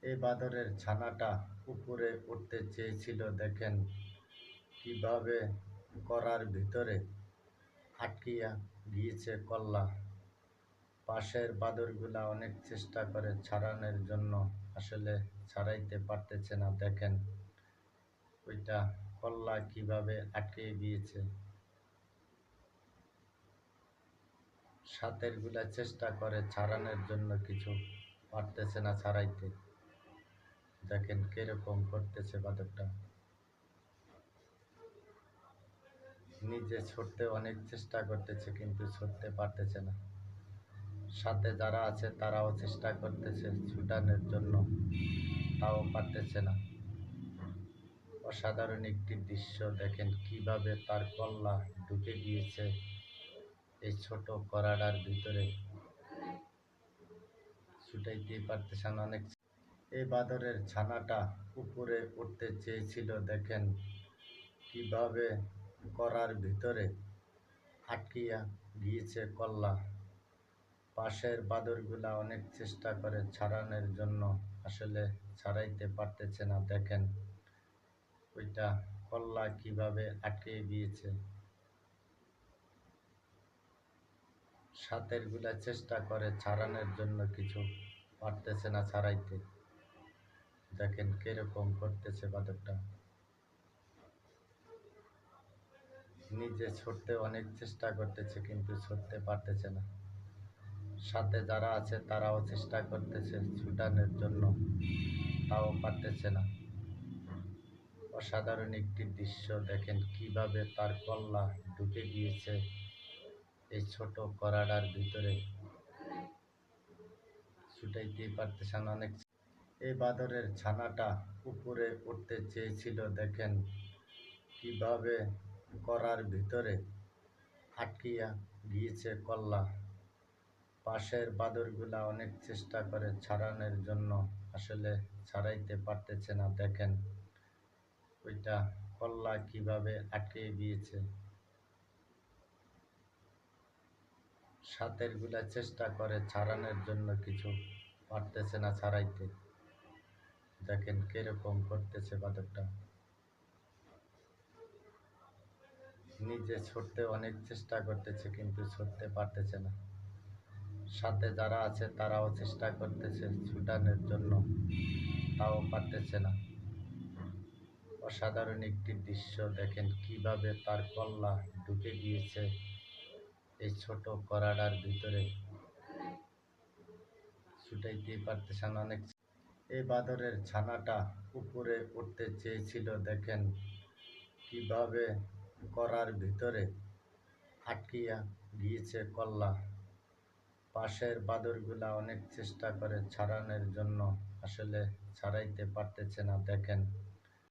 এই বাদরের ছানাটা উপরে উঠতে চেয়েছিল, দেখেন কিভাবে করার ভিতরে আটকিয়া গিয়েছে কল্লা। পাশের বাদরগুলা অনেক চেষ্টা করে ছাড়ানোর জন্য, আসলে ছাড়াইতে পারতেছে না। দেখেন ওইটা কল্লা কিভাবে আটকে গিয়েছে। সাতের গুলা চেষ্টা করে ছাড়ানোর জন্য, কিছু পারতেছে না ছাড়াইতে। দেখেন কিরকম করতেছে বাদরটা। নিজে ছুটতে অনেক চেষ্টা করতেছে কিন্তু ছুটতে পারতেছে না। সাথে যারা আছে তারাও চেষ্টা করতেছে ছুটানোর জন্য, তাও পারতেছে না। অসাধারণ একটি দৃশ্য, দেখেন কিভাবে তার কল্লা ঢুকে গিয়েছে এই ছোট করাডার ভিতরে। ছুটাইতেই পারতেছে না অনেক। এই বাদরের ছানাটা উপরে উঠতে চেয়েছিল, দেখেন কিভাবে করার ভিতরে আটকিয়া গিয়েছে কল্লা। পাশের বাদরগুলা অনেক চেষ্টা করে ছাড়ানোর জন্য, আসলে ছাড়াইতে পারতেছে না। দেখেন ওইটা কল্লা কিভাবে আটকে গিয়েছে। সাতের গুলা চেষ্টা করে ছাড়ানোর জন্য, কিছু পারতেছে না ছাড়াইতে। দেখেন কিরকম করতেছে বাদরটা। নিজে ছুটতে অনেক চেষ্টা করতেছে কিন্তু ছুটতে পারতেছে না। সাথে যারা আছে তারাও চেষ্টা করতেছে ছুটানোর জন্য, তাও পারতেছে না। অসাধারণ একটি দৃশ্য, দেখেন কিভাবে তার কল্লা ঢুকে গিয়েছে এই ছোট করাডার ভিতরে। ছুটাইতেই পারতেছে না অনেক। এই বাদরের ছানাটা উপরে উঠতে চেয়েছিল, দেখেন কিভাবে করার ভিতরে আটকিয়া গিয়েছে কল্লা। পাশের বাদরগুলা অনেক চেষ্টা করে ছাড়ানোর জন্য, আসলে ছাড়াইতে পারতেছে না। দেখেন ওইটা কল্লা কিভাবে আটকে গিয়েছে। সাতের গুলা চেষ্টা করে ছাড়ানোর জন্য, কিছু পারতেছে না ছাড়াইতে। দেখেন কিরকম করতেছে বাদরটা। নিজে ছুটতে অনেক চেষ্টা করতেছে কিন্তু ছুটতে পারতেছে না। সাথে যারা আছে তারাও চেষ্টা করতেছে ছুটানোর জন্য, তাও পারতেছে না। অসাধারণ একটি দৃশ্য, দেখেন কিভাবে তার কল্লা ঢুকে গিয়েছে এই ছোট করাডার ভিতরে। ছুটাইতেই পারতেছে না অনেক। এই বাদরের ছানাটা উপরে উঠতে চেয়েছিল, দেখেন কিভাবে করার ভিতরে আটকিয়া গিয়েছে কল্লা। পাশের বাদরগুলা অনেক চেষ্টা করে ছাড়ানোর জন্য, আসলে ছাড়াইতে পারতেছে না। দেখেন